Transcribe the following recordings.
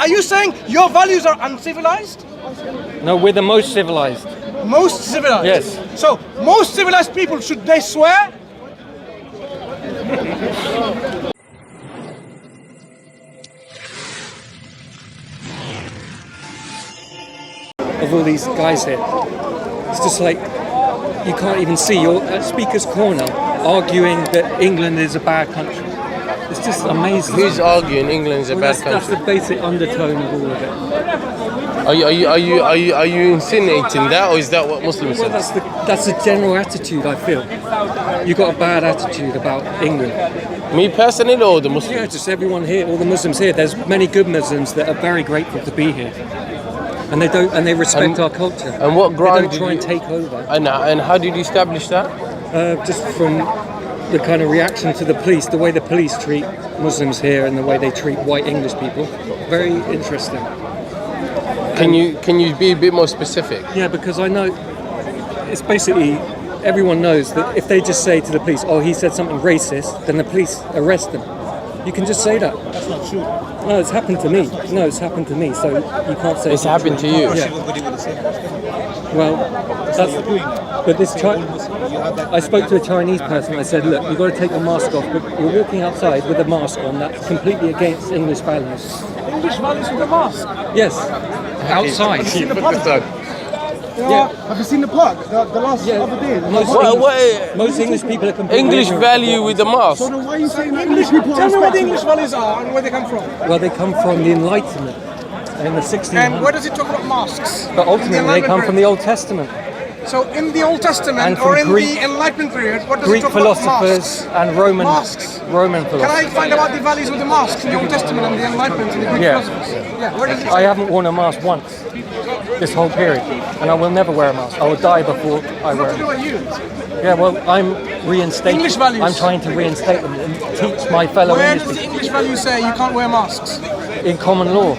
are you saying your values are uncivilized? No, we're the most civilized. Most civilized? Yes. So, most civilized people, should they swear? Of all these guys here, it's just like you can't even see. You're at Speaker's Corner arguing that England is a bad country. It's just amazing. Who's arguing England is a bad That's country? the basic undertone of all of it. Are you insinuating that, or is that what Muslims say? Well, that's the general attitude I feel. You got a bad attitude about England. Me personally, or the Muslims? Yeah, just everyone here, all the Muslims here. There's many good Muslims that are very grateful to be here, and they respect our culture. And what ground they don't try and take over. And how did you establish that? Just from the kind of reaction to the police, the way the police treat Muslims here, and the way they treat white English people. Very interesting. Can you be a bit more specific? Yeah, because I know it's basically everyone knows that if they just say to the police, "Oh, he said something racist," then the police arrest them. You can just say that. That's not true. No, it's happened to me. No, it's happened to me. So you can't say It's happened to you. Yeah. Well, but this I spoke to a Chinese person. I said, "Look, you've got to take your mask off. But you're walking outside with a mask on. That's completely against English values." English values with a mask? Yes, outside. Yeah. Have you seen the plug? The last other day? Most English people are completely English value with the mask. So then why are you saying that English people Tell me what the English values are and where they come from. Well, they come from the Enlightenment in the 1600s. And where does it talk about masks? But ultimately, they come from the Old Testament. So in the Old Testament And or in Greek- the Enlightenment period, what does Greek it talk about philosophers masks? and Roman Can philosophers. I find about the values of the masks in the Old Testament and the Enlightenment and the Greek Yeah. philosophers? Yeah, where does it I haven't worn a mask once this whole period, and I will never wear a mask. I will die before I wear What to do it. with you? Yeah, well, I'm reinstating. English values. I'm trying to reinstate them and teach my fellow Where English does the people English values say you can't wear masks? in common law.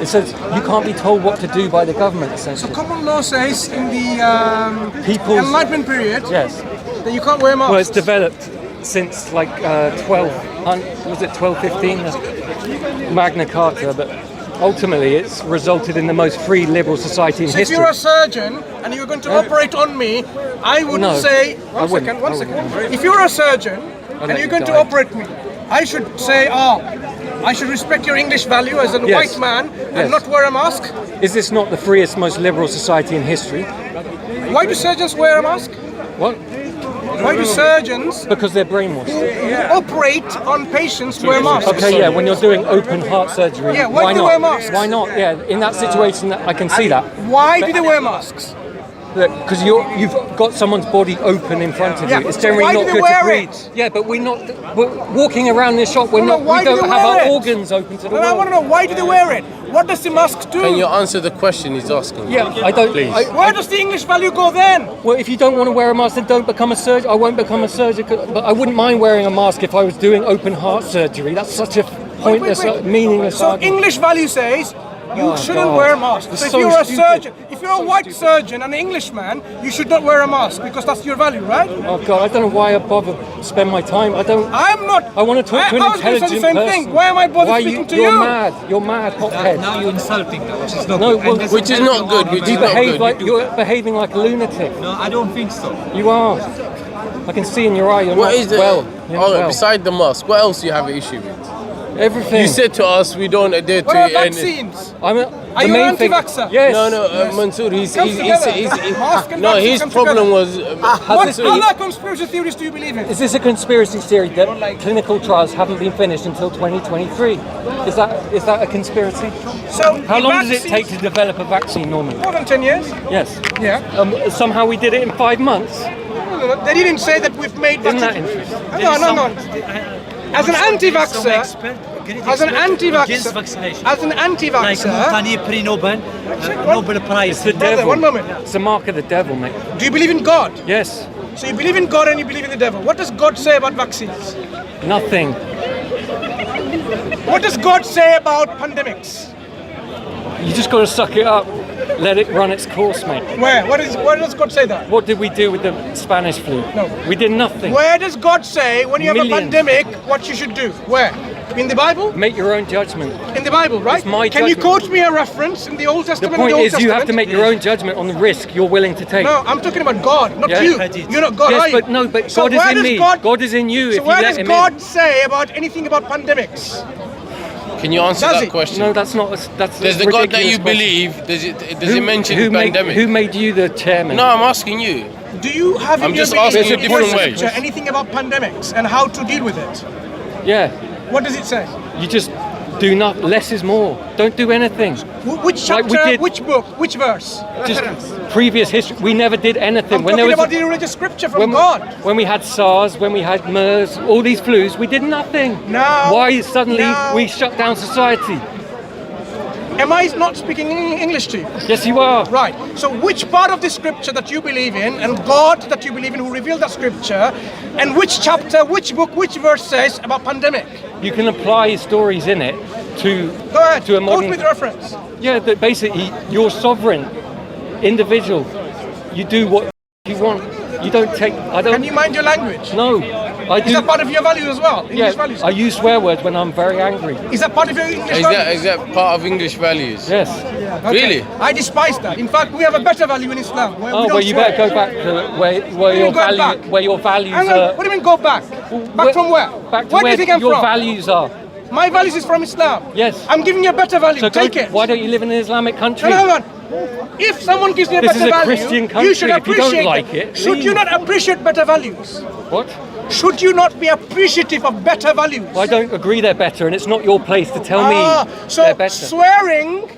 It says you can't be told what to do by the government, essentially. Common law says in the People's- Enlightenment period Yes. that you can't wear masks. Well, it's developed since like 1215, Magna Carta, but ultimately it's resulted in the most free liberal society in So if history. you're a surgeon and you're going to operate on me, I would No, say, I wouldn't. one second. If you're a surgeon and let you're you going to die. operate me, I should say, I should respect your English value as a Yes. white man and Yes. not wear a mask. Is this not the freest, most liberal society in history? Why do surgeons wear a mask? What? Why do surgeons Because they're brainwashed. who operate on patients wear masks? Okay, yeah, when you're doing open heart surgery, Yeah, why do they not? wear masks? Why not? Yeah, in that situation, I can see that. Why do they wear masks? Because you've got someone's body open in front of Yeah, you. It's so generally why do not they good wear to breathe. it? Yeah, but we're walking around this shop. No, why We don't do they have wear our it? organs open to the Well, I world. want to know, why do they wear it? What does the mask do? Can you answer the question he's asking? Yeah, I don't. Please. Where does the English value go then? Well, if you don't want to wear a mask, then don't become a surgeon. I won't become a surgeon, but I wouldn't mind wearing a mask if I was doing open heart surgery. That's such a pointless, meaningless So argument. English value says you Oh, shouldn't God. wear masks. It's So if so you're a stupid. surgeon, if you're a white surgeon and an Englishman, you should not wear a mask because that's your value, right? Oh God, I don't know why I bother spend my time. I don't. I'm not. I want to talk to an I was going to say intelligent the same person. thing. Why am I bothered Why speaking to you're you? mad. You're mad, hothead. Now you're insulting them, which is not No, good. well, And this which is not good, which You is not behave good. like you're behaving like a lunatic. No, I don't think so. You are. I can see in your eye. You're What not is it? well. You're not well. Beside the mask, what else do you have an issue with? Everything. You said to us we don't adhere What to about any. vaccines? I'm a, Are the you main an thing. anti-vaxxer? Yes. No, Mansur, Comes together. Mask and no, vaccine his come problem together. was. What this- other conspiracy theories do you believe in? Is this a conspiracy theory that clinical trials haven't been finished until 2023? Is that a conspiracy? So How the long does it vaccines- take to develop a vaccine normally? More than 10 years. Yes. Yeah. Somehow we did it in 5 months. No, they didn't say that we've made Isn't that vaccines. interesting? No. As an anti-vaxxer, as an anti-vaxxer, as an Like anti-vaxxer, Montagnier pre-Nobel, Nobel Prize. It's the Brother, devil. one moment. It's the mark of the devil, mate. do you believe in God? Yes. So you believe in God and you believe in the devil. What does God say about vaccines? Nothing. What does God say about pandemics? You just got to suck it up. Let it run its course, mate. Where? Where does God say that? What did we do with the Spanish flu? No. We did nothing. Where does God say when you have Millions. a pandemic what you should do? Where? In the Bible? Make your own judgment. In the Bible, right? It's my Can you judgment. quote me a reference in the Old The Testament? point and the Old is, you have to Testament? make your own judgment on the risk you're willing to take. No, I'm talking about God, not Yeah. you. You're not God, Yes, are you? but no, but So God is where in does me. God is in you So if you where let does him God in. say about anything about pandemics? Can you answer Does that it? question? No, that's not. That's Does a the God that ridiculous you question. believe, does it mention pandemic? Who made you the chairman? No, I'm asking you. Do you have I'm in your just belief, asking you in your different ways. scripture, anything about pandemics and how to deal with it? Yeah, What does it say? you just do not. Less is more. Don't do anything. Which Like we chapter, did- which book, which verse? Just previous history. We never did anything. I'm talking about the religious scripture from God. when we had SARS, when we had MERS, all these flus, we did nothing. Now- Why suddenly now- we shut down society? Am I not speaking English to you? Yes, you are. Right. So which part of the scripture that you believe in and God that you believe in who revealed that scripture and which chapter, which book, which verse says about pandemic? You can apply stories in it to Go ahead. to a Quote modern. me the reference. Yeah, that basically you're sovereign, individual. You do what you want. You don't take. I don't. Can you mind your language? No, I Is do. that part of your values as well? English Yeah, values? I use swear words when I'm very angry. Is that part of your English Is values? that part of English values? Yes. Okay. Really? I despise that. In fact, we have a better value in Islam. Where we Oh, don't well, you swear. better go back to where do you your mean go value, back? where your values Hang on, are. what do you mean go back? Back Where- from where? Back to where do where you think I'm your from? values are. My values is from Islam. Yes. I'm giving you a better value. So go, Take it. why don't you live in an Islamic country? No, hold on. If someone gives me a This better is a value, Christian country. you should If you don't appreciate like it, Should you leave. not appreciate better values? What? Should you not be appreciative of better values? Well, I don't agree they're better, and it's not your place to tell me So they're better. swearing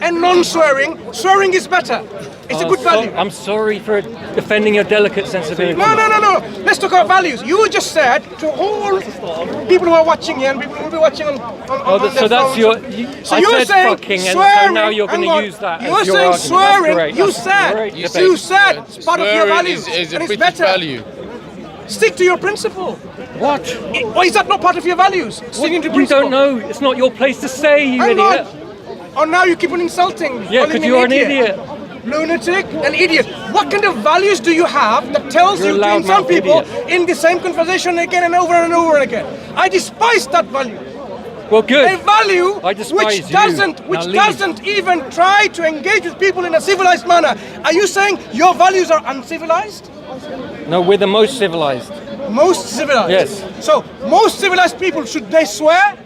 and non-swearing, swearing is better. It's a good value. I'm sorry for offending your delicate sensibility. No. Let's talk about values. You just said to all people who are watching here and people who will be watching on Oh, their so that's phones. your. So I you're said saying fucking, and swearing. so now you're going hang on. to use that. You're as your saying argument. swearing. That's great. You That's said. great You debate. You said it's part of your Swearing values. is a and it's British better. value. Stick to your principle. What? Why is that not part of your values? Sticking to You principle. don't know. It's not your place to say, you Hang idiot. on. Oh, now you keep on insulting. Yeah, calling because me you're an idiot. Lunatic, an idiot. What kind of values do you have that tells You're a you to loudmouth insult people idiot. in the same conversation again and over again? I despise that value. Well, good. A value I despise which you. doesn't Now which leave. doesn't even try to engage with people in a civilized manner. Are you saying your values are uncivilized? No, we're the most civilized. Most civilized. Yes. So most civilized people, should they swear?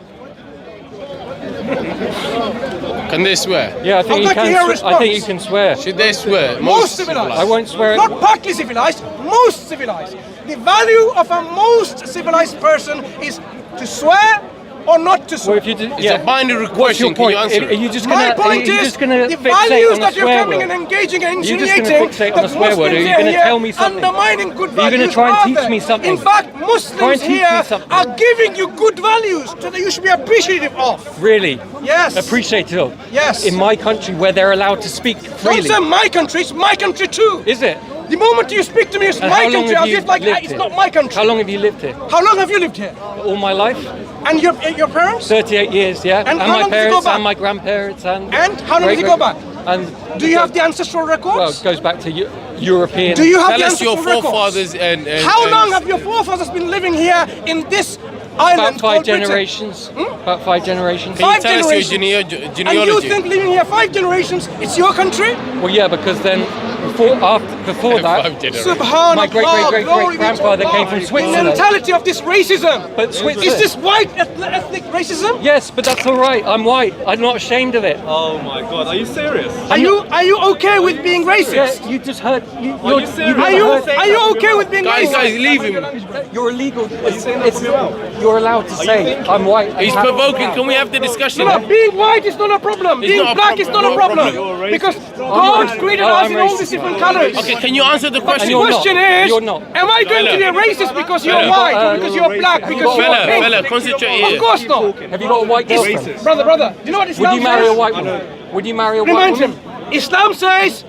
Can they swear? Yeah, I think I'd you like to can. hear a I response. think you can swear. Should they swear? Most civilized. I won't swear. Not partly civilized, most civilized. The value of a most civilized person is to swear or not to Well, swear. if you do, It's a binary What's your question. Can point? you answer Are it? you just My gonna? point are you is, just gonna the fixate values on a that you're swear coming word? and engaging and You're just insinuating gonna fixate on a that swear word, or Muslims you're gonna here tell me something? undermining good You're values. gonna try and are teach they? me something. In fact, Try and Muslims teach me here something. are giving you good values that you should be appreciative of. Really? Yes. Appreciative. Yes. In my country, where they're allowed to speak Don't freely. say my country, it's my country too. Is it? The moment you speak to me, it's And my how long country, have as you if like lived it's here? not my country. How long have you lived here? How long have you lived here? All my life. And your parents? 38 years, yeah. And how my long does it go parents back? and my grandparents and. And how long does it go back? And Do you have the ancestral records? Well, it goes back to European. Do you have Tell the us your ancestral records? forefathers and How long have your forefathers been living here in this island About 5 called Britain? generations. About 5 generations. Can you 5 tell us your generations. And you genealogy? think living here 5 generations, it's your country? Well, yeah, because then before that, Five generations. Subhanallah, my great grandfather came from The Switzerland. mentality of this racism. But Is Switzerland. this white ethnic racism? Yes, but that's all right. I'm white. I'm not ashamed of it. Oh my god, are you serious? Are you okay with being racist? Yeah, you just heard. you You've serious? never heard- Are you okay with being Guys, racist? leave him. You're illegal. You're allowed to say I'm white. He's provoking. Can we have the discussion? No, being white is not a problem. It's Being not a black is problem. not a Not a problem. problem. Because racist. God I'm created racist. us I'm in all racist. these different colors. Okay, can you answer the The question? you're not. question is, You're not. am I going to be a racist because you're white, or because you're black, because you're pink? Fella, concentrate Of here. course not. Have you got a white girlfriend? Brother, do you know what Would Islam you marry a says? white woman? Would you marry a white Remind woman? him. Islam says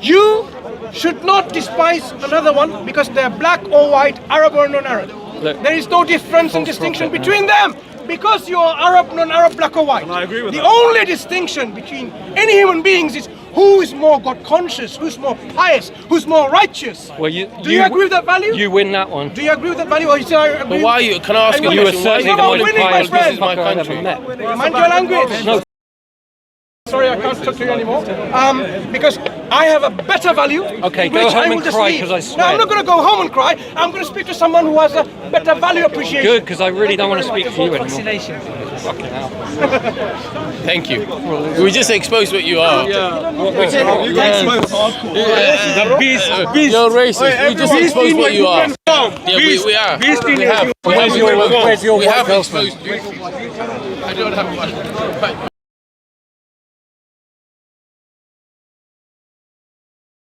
you should not despise another one because they're black or white, Arab or non-Arab. Look. There is no difference and False distinction prophet, between them because you're Arab, non-Arab, black or white. And I agree with the that. only distinction between any human beings is who is more God conscious, who's more pious, who's more righteous. Well, Do you agree with that value? You win that one. Do you agree with that value, or you say I agree? But why are you? Can I ask you a You were question? Why certainly are the you not most winning, my pious friend. This is my motherfucker I've country. ever met. Mind your language. No. Sorry, I can't talk to you anymore. Because I have a better value. Okay, go which home I will and just cry, leave. 'cause I No, swear. I'm not going to go home and cry. I'm going to speak to someone who has a better value appreciation. Good, because I really don't want to speak to you anymore. Fucking hell. Thank you. We just exposed what you are. You're racist. We just exposed what you are. Yeah, we are. We have. Where's your We white have girlfriend? exposed you. I don't have one.